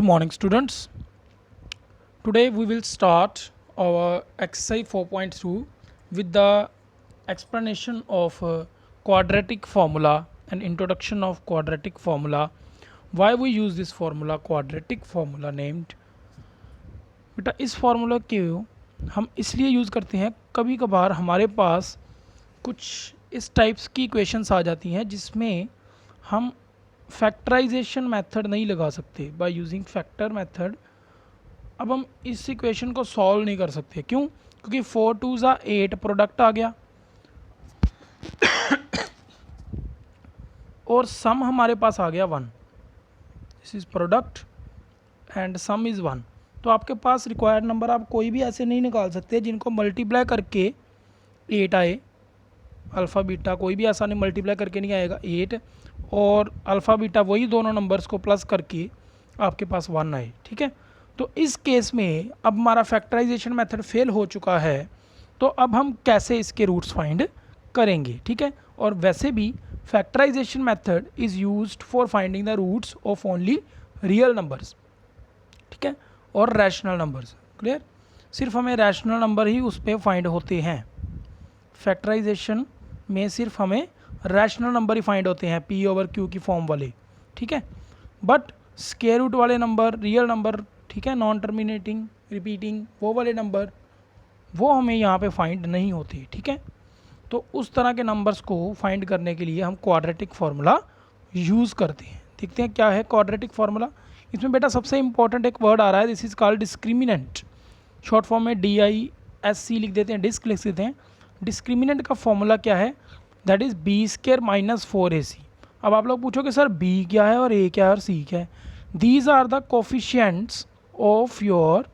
Good morning, students. Today we will start our exercise 4.2 with the explanation of quadratic formula and introduction of quadratic formula. Why we use this formula, quadratic formula named. बेटा इस formula को हम इसलिए use करते हैं, कभी कभार हमारे पास कुछ इस टाइप्स की इक्वेशंस आ जाती हैं जिसमें हम फैक्टराइजेशन मेथड नहीं लगा सकते बाय यूजिंग फैक्टर मेथड। अब हम इस इक्वेशन को सॉल्व नहीं कर सकते, क्यों? क्योंकि 4 2 ज़ा 8 प्रोडक्ट आ गया और सम हमारे पास आ गया 1। This is product and some is 1। तो आपके पास रिक्वायर्ड नंबर आप कोई भी ऐसे नहीं निकाल सकते जिनको मल्टीप्लाई करके 8 आए। अल्फ़ा बीटा कोई भी ऐसा नहीं मल्टीप्लाई करके नहीं आएगा 8, और अल्फ़ा बीटा वही दोनों नंबर्स को प्लस करके आपके पास 1 आए। ठीक है, तो इस केस में अब हमारा फैक्टराइजेशन मेथड फेल हो चुका है, तो अब हम कैसे इसके रूट्स फाइंड करेंगे? ठीक है, और वैसे भी factorization method is used for finding the roots of only real numbers, ठीक है, और रैशनल नंबर्स। क्लियर? सिर्फ हमें रैशनल नंबर ही उस पर फाइंड होते हैं। फैक्टराइजेशन में सिर्फ हमें रैशनल नंबर ही फाइंड होते हैं, पी ओवर क्यू की फॉर्म वाले। ठीक है, बट स्क्वायर रूट वाले नंबर, रियल नंबर, ठीक है, नॉन टर्मिनेटिंग, रिपीटिंग, वो वाले नंबर वो हमें यहाँ पे फाइंड नहीं होते। ठीक है, तो उस तरह के नंबर्स को फाइंड करने के लिए हम क्वाड्रेटिक फार्मूला यूज़ करते हैं। देखते हैं क्या है क्वाड्रेटिक फार्मूला। इसमें बेटा सबसे इंपॉर्टेंट एक वर्ड आ रहा है, this is called discriminant. Short form में DISC लिख देते हैं, डिस्क लिख देते हैं। डिस्क्रिमिनेंट का फॉर्मूला क्या है? That is B² minus 4AC। अब आप लोग पूछोगे सर B क्या है और A क्या है और C क्या है? These are the coefficients of your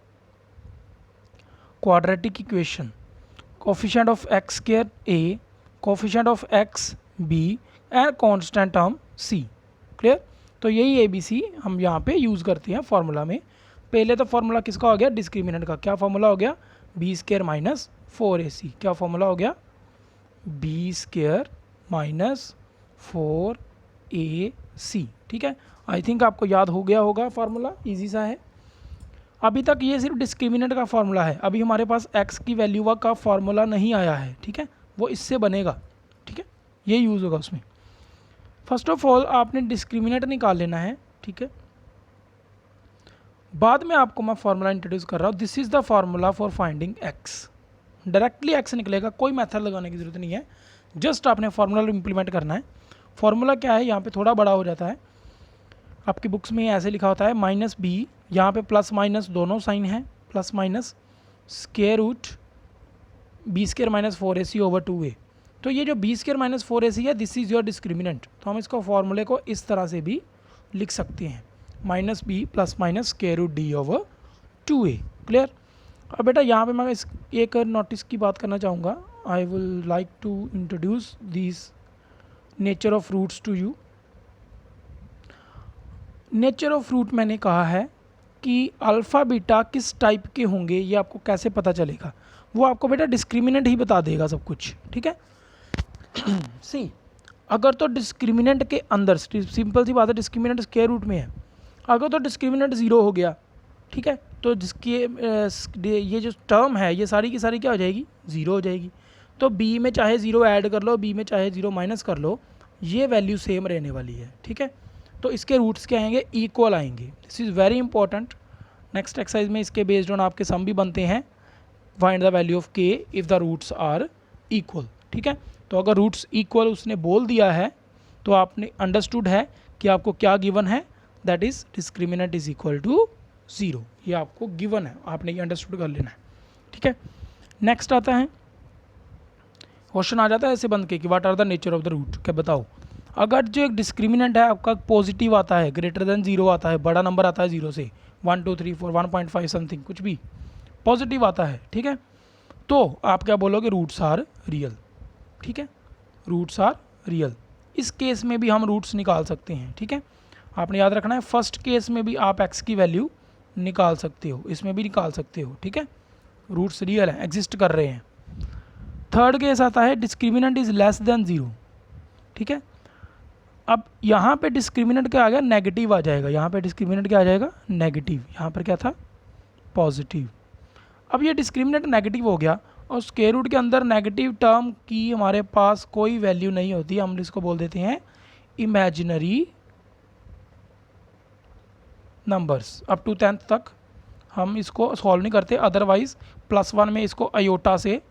quadratic equation. Coefficient of x² A, coefficient of x B and constant term C। Clear? तो यही ABC हम यहाँ पे यूज़ करते हैं फार्मूला में। पहले तो फार्मूला किसका हो गया? डिस्क्रिमिनेंट का। क्या फार्मूला हो गया? B² minus 4AC। क्या फार्मूला हो गया? B² minus 4AC। ठीक है, आई थिंक आपको याद हो गया होगा फार्मूला, इजी सा है। अभी तक ये सिर्फ डिस्क्रिमिनेंट का फार्मूला है, अभी हमारे पास x की वैल्यू का फार्मूला नहीं आया है। ठीक है, वो इससे बनेगा। ठीक है, ये यूज़ होगा उसमें। फर्स्ट ऑफ ऑल आपने डिस्क्रिमिनेंट निकाल लेना है। ठीक है, बाद में आपको मैं फार्मूला इंट्रोड्यूस कर रहा हूँ। This is the formula for finding x। Directly x निकलेगा, कोई मेथड लगाने की ज़रूरत नहीं है, जस्ट आपने फार्मूला इम्प्लीमेंट करना है। फार्मूला क्या है? यहाँ पे थोड़ा बड़ा हो जाता है, आपकी बुक्स में ऐसे लिखा होता है -b, यहाँ पे प्लस माइनस दोनों साइन है, plus minus square root B² minus 4AC over 2a। तो ये जो B² माइनस 4AC है, दिस इज़ योर डिस्क्रिमिनेंट। तो हम इसको फार्मूले को इस तरह से भी लिख सकते हैं, -b plus minus square root d over 2a। Clear? अब बेटा यहाँ पे मैं एक नोटिस की बात करना चाहूँगा। I will like to introduce this nature of roots to you. Nature of root मैंने कहा है कि अल्फ़ा बीटा किस टाइप के होंगे, ये आपको कैसे पता चलेगा? वो आपको बेटा डिस्क्रिमिनेंट ही बता देगा सब कुछ। ठीक है, सी अगर तो डिस्क्रिमिनेंट के अंदर, सिंपल सी बात है, डिस्क्रिमिनेंट स्क्वायर रूट में है, अगर तो डिस्क्रिमिनेंट 0 हो गया, ठीक है, तो जिसके ये जो टर्म है ये सारी की सारी क्या हो जाएगी? 0 हो जाएगी। तो b में चाहे 0 ऐड कर लो, b में चाहे 0 माइनस कर लो, ये वैल्यू सेम रहने वाली है। ठीक है, तो इसके रूट्स क्या आएंगे? इक्वल आएंगे। This is very important. Next exercise में इसके बेस्ड ऑन आपके सम भी बनते हैं। Find the value of k if the roots are equal. ठीक है, तो अगर रूट्स इक्वल उसने बोल दिया है तो आपने अंडरस्टूड है कि आपको क्या गिवन है, that is discriminant is equal to 0। ये आपको गिवन है, आपने ये अंडरस्टूड कर लेना है। ठीक है, नेक्स्ट आता है, क्वेश्चन आ जाता है ऐसे बंद के कि what are the nature of the root. क्या बताओ, अगर जो एक डिस्क्रिमिनेंट है आपका पॉजिटिव आता है, ग्रेटर देन 0 आता है, बड़ा नंबर आता है 0 से, 1 2 3 4 1.5 समथिंग कुछ भी पॉजिटिव आता है, ठीक है, तो आप क्या बोलोगे? Roots are real. ठीक है, रूट्स आर रियल। इस केस में भी हम रूट्स निकाल सकते हैं। ठीक है, आपने याद रखना है, फर्स्ट केस में भी आप x की वैल्यू निकाल सकते हो, इसमें भी निकाल सकते हो। ठीक है, रूट्स रियल हैं, एग्जिस्ट कर रहे हैं। थर्ड केस आता है डिस्क्रिमिनेंट इज लेस देन 0। ठीक है, अब यहाँ पे डिस्क्रिमिनेंट क्या आ गया, नेगेटिव आ जाएगा, यहाँ पे डिस्क्रिमिनेंट क्या आ जाएगा, नेगेटिव, यहाँ पर क्या था, पॉजिटिव। अब ये डिस्क्रिमिनेंट नेगेटिव हो गया और स्क्वायर रूट के अंदर नेगेटिव टर्म की हमारे पास कोई वैल्यू नहीं होती, हम इसको बोल देते हैं imaginary numbers. Up to 10th तक हम इसको सॉल्व नहीं करते, अदरवाइज +1 में इसको अयोटा से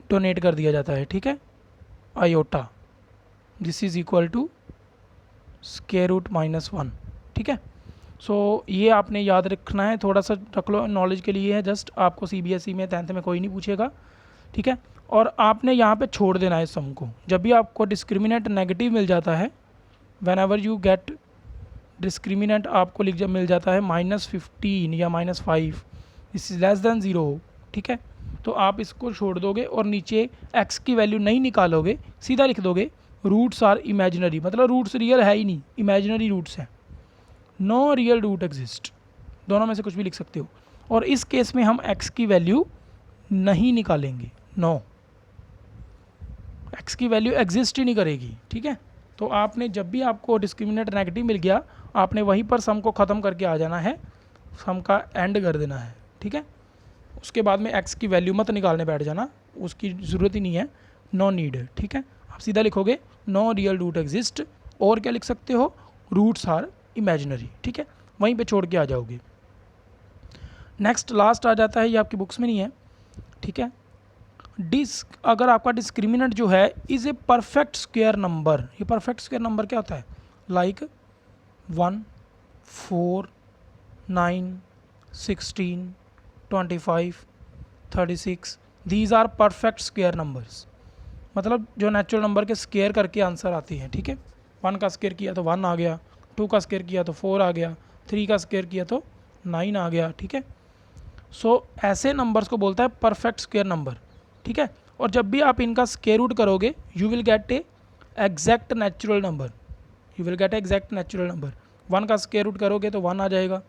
डोनेट कर दिया जाता है, ठीक है, iota, this is equal to square root -1, ठीक है। सो ये आपने याद रखना है, थोड़ा सा रख लो, नॉलेज के लिए है जस्ट, आपको CBSE में 10th में कोई नहीं पूछेगा, ठीक है। और आपने यहाँ पे छोड़ देना है सम को, जब भी आपको डिस्क्रिमिनेंट नेगेटिव मिल जाता है, when ever you get discriminant आपको लिख जब मिल जाता है -15 या -5, दिस इज लेस देन 0, ठीक है, तो आप इसको छोड़ दोगे और नीचे x की वैल्यू नहीं निकालोगे, सीधा लिख दोगे रूट्स आर इमेजिनरी, मतलब रूट्स रियल है ही नहीं, इमेजिनरी रूट्स हैं, नो रियल रूट एग्जिस्ट, दोनों में से कुछ भी लिख सकते हो। और इस केस में हम x की वैल्यू नहीं निकालेंगे, नो, x की वैल्यू एग्जिस्ट ही नहीं करेगी, ठीक है। तो आपने जब भी आपको डिस्क्रिमिनेंट नेगेटिव मिल गया, आपने वहीं पर सम को ख़त्म करके आ जाना है, सम का एंड कर देना है, ठीक है। उसके बाद में x की वैल्यू मत निकालने बैठ जाना, उसकी ज़रूरत ही नहीं है, नो नीड है, ठीक है। आप सीधा लिखोगे नो रियल रूट एग्जिस्ट, और क्या लिख सकते हो, रूट्स आर इमेजिनरी, ठीक है, वहीं पे छोड़ के आ जाओगे। नेक्स्ट लास्ट आ जाता है, ये आपकी बुक्स में नहीं है, ठीक है, अगर आपका डिस्क्रिमिनेंट जो है is a perfect square number, ये परफेक्ट स्क्वायर नंबर क्या होता है, like 1, 4, 9, 16, 25, 36, these are perfect square numbers, मतलब जो नेचुरल नंबर के स्क्वायर करके आंसर आती हैं, ठीक है। 1 का स्क्वायर किया तो 1 आ गया, 2 का स्क्वायर किया तो 4 आ गया, 3 का स्क्वायर किया तो 9 आ गया, ठीक है। सो ऐसे नंबर्स को बोलता है परफेक्ट स्क्वायर नंबर, ठीक है। और जब भी आप इनका स्क्वायर रूट करोगे, you will gate A exact natural number, you will gate A exact natural number. 1 का स्क्वायर रूट करोगे तो 1 आ जाएगा,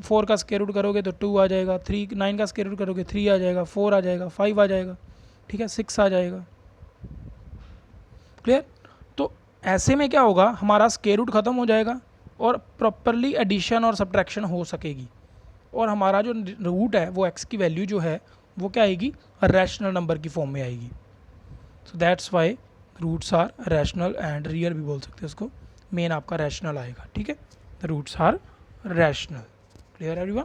4 का स्क्वायर रूट करोगे तो 2 आ जाएगा, 9 का स्क्वायर रूट करोगे 3 आ जाएगा, 4 आ जाएगा, 5 आ जाएगा, ठीक है, 6 आ जाएगा, क्लियर। तो ऐसे में क्या होगा, हमारा स्क्वायर रूट ख़त्म हो जाएगा और प्रॉपरली एडिशन और सब्ट्रैक्शन हो सकेगी, और हमारा जो रूट है वो x की वैल्यू जो है वो क्या आएगी, रैशनल नंबर की फॉर्म में आएगी। So that's why roots are rational and real भी बोल सकते हैं उसको, मेन आपका रैशनल आएगा, ठीक है, the roots are rational, clear everyone.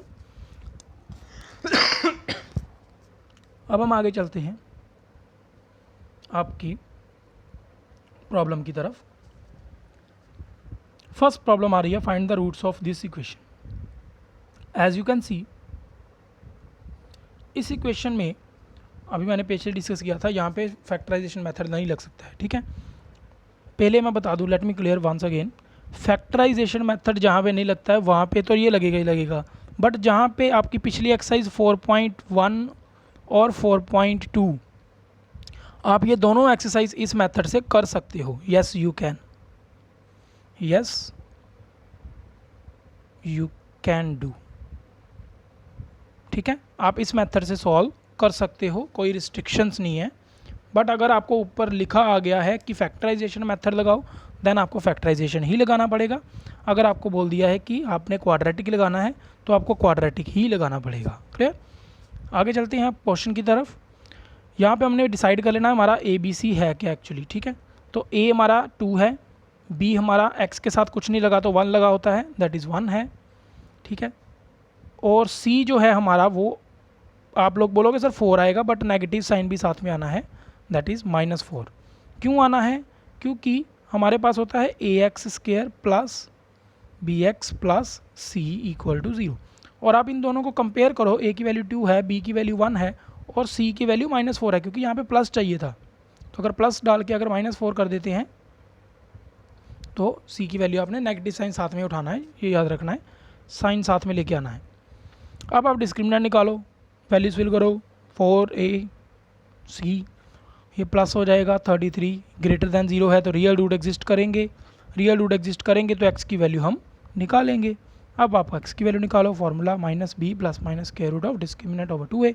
अब हम आगे चलते हैं आपकी प्रॉब्लम की तरफ। फर्स्ट प्रॉब्लम आ रही है, find the roots of this equation. As you can see, इस इक्वेशन में अभी मैंने पीछे डिस्कस किया था, यहाँ पे फैक्टराइजेशन मेथड नहीं लग सकता है, ठीक है। पहले मैं बता दूँ, let me clear once again, factorization method जहाँ पे नहीं लगता है वहाँ पे तो ये लगेगा ही लगेगा, बट जहाँ पे आपकी पिछली एक्सरसाइज 4.1 और 4.2, आप ये दोनों एक्सरसाइज इस मेथड से कर सकते हो, yes you can, yes you can do, ठीक है, आप इस मेथड से सॉल्व कर सकते हो, कोई रिस्ट्रिक्शंस नहीं है। बट अगर आपको ऊपर लिखा आ गया है कि फैक्टराइजेशन मेथड लगाओ, देन आपको फैक्टराइजेशन ही लगाना पड़ेगा। अगर आपको बोल दिया है कि आपने क्वाड्रेटिक लगाना है तो आपको क्वाड्रेटिक ही लगाना पड़ेगा, क्लियर। आगे चलते हैं क्वेश्चन की तरफ। यहाँ पे हमने डिसाइड कर लेना है हमारा ABC है क्या एक्चुअली, ठीक है। तो A हमारा 2 है, B हमारा x के साथ कुछ नहीं लगा तो 1 लगा होता है, दैट इज़ 1 है, ठीक है। और C जो है हमारा वो आप लोग बोलोगे सर 4 आएगा, बट नेगेटिव साइन भी साथ में आना है, दैट इज़ -4। क्यों आना है, क्योंकि हमारे पास होता है ax² plus bx plus c equal to 0। और आप इन दोनों को कंपेयर करो, a की वैल्यू 2 है, b की वैल्यू 1 है और c की वैल्यू -4 है, क्योंकि यहाँ पे प्लस चाहिए था। तो अगर प्लस डाल के अगर -4 कर देते हैं तो c की वैल्यू आपने नेगेटिव साइन साथ में उठाना है, ये याद रखना है, साइन साथ में लेके आना है। अब आप डिस्क्रिमिनेंट निकालो, वैल्यूज फिल करो, 4ac, ये प्लस हो जाएगा, 33 ग्रेटर दैन 0 है तो रियल रूट एग्जिस्ट करेंगे, रियल रूट एग्जिस्ट करेंगे तो x की वैल्यू हम निकालेंगे। अब आप x की वैल्यू निकालो, formula -b plus square root of discriminant over 2a,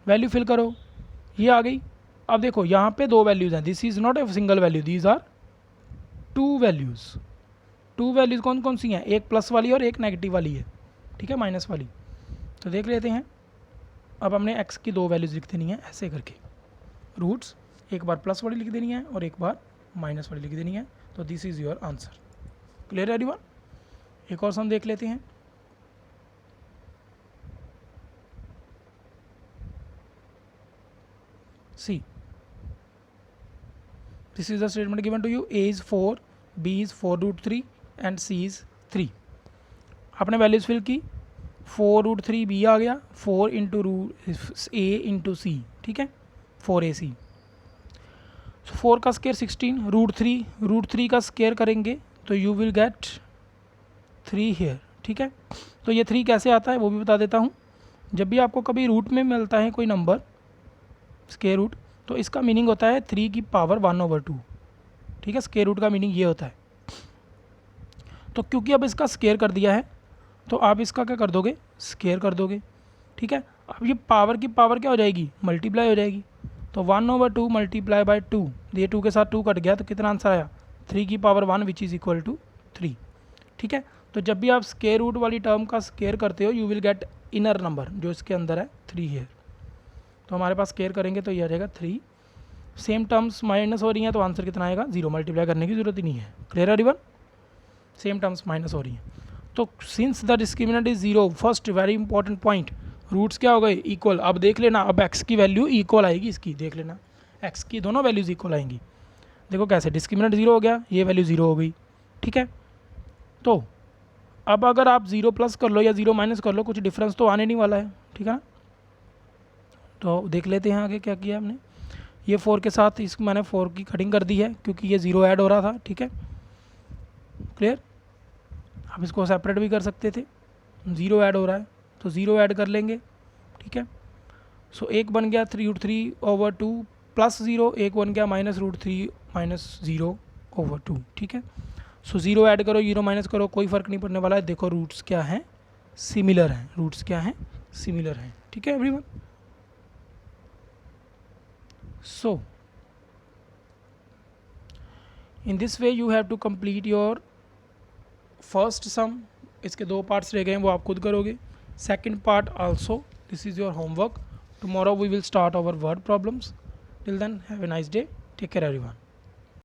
value fill करो, ये आ गई। अब देखो यहाँ पे दो वैल्यूज़ हैं, this is not a single value, these are two values कौन कौन सी हैं, एक प्लस वाली और एक नेगेटिव वाली है, ठीक है, माइनस वाली। तो देख लेते हैं। अब हमने x की दो वैल्यूज़ लिख देनी है ऐसे करके, रूट्स एक बार प्लस वाली लिख देनी है और एक बार माइनस वाली लिख देनी है। तो this is your answer. Clear everyone? एक और सम देख लेते हैं। See, this is the statement given to you, a is 4, b is 4√3 and c is 3। आपने वैल्यूज फिल की, 4√3 b आ गया, 4 इंटू a इंटू सी, ठीक है, 4ac। 4 का स्केयर 16, √3 का स्केयर करेंगे तो यू विल गेट 3 हेयर, ठीक है। तो ये 3 कैसे आता है वो भी बता देता हूँ। जब भी आपको कभी रूट में मिलता है कोई नंबर स्केयर रूट, तो इसका मीनिंग होता है 3 की पावर 1/2, ठीक है। स्केयर रूट का मीनिंग ये होता है। तो क्योंकि अब इसका स्केयर कर दिया है तो आप इसका क्या कर दोगे, स्केयर कर दोगे, ठीक है। अब ये पावर की पावर क्या हो जाएगी, मल्टीप्लाई हो जाएगी। तो 1/2 मल्टीप्लाई बाय 2, ये 2 के साथ 2 कट गया तो कितना आंसर आया, 3 की power 1 which is equal to 3, ठीक है। तो जब भी आप स्केयर रूट वाली टर्म का स्केयर करते हो you will get inner number जो इसके अंदर है 3 हेयर। तो हमारे पास स्केयर करेंगे तो ये आ जाएगा 3। सेम टर्म्स माइनस हो रही हैं तो आंसर कितना आएगा, 0, मल्टीप्लाई करने की जरूरत ही नहीं है। Clear everyone? Same terms minus हो रही हैं। तो since the discriminant is 0, first very important point, roots क्या हो गए, इक्वल। अब देख लेना, अब x की वैल्यू इक्वल आएगी इसकी, देख लेना x की दोनों वैल्यूज इक्वल आएंगी। देखो कैसे, डिस्क्रिमिनेंट 0 हो गया, ये वैल्यू 0 हो गई, ठीक है। तो अब अगर आप 0 प्लस कर लो या 0 माइनस कर लो, कुछ डिफरेंस तो आने नहीं वाला है, ठीक है ना। तो देख लेते हैं आगे क्या किया हमने। ये 4 के साथ इस मैंने 4 की कटिंग कर दी है क्योंकि ये 0 ऐड हो रहा था, ठीक है। क्लियर? आप इसको सेपरेट भी कर सकते थे, 0 ऐड हो रहा है तो 0 ऐड कर लेंगे, ठीक है। सो एक बन गया 3√3/2 प्लस 0, एक बन गया -√3 माइनस 0/2, ठीक है। सो 0 ऐड करो, 0 माइनस करो, कोई फ़र्क नहीं पड़ने वाला है। देखो रूट्स क्या हैं, सिमिलर हैं, रूट्स क्या हैं, सिमिलर हैं, ठीक है everyone. So in this way you have to complete your first sum. इसके 2 पार्ट्स रह गए हैं, वो आप खुद करोगे। Second part also, this is your homework. Tomorrow we will start our word problems. Till then have a nice day, take care everyone.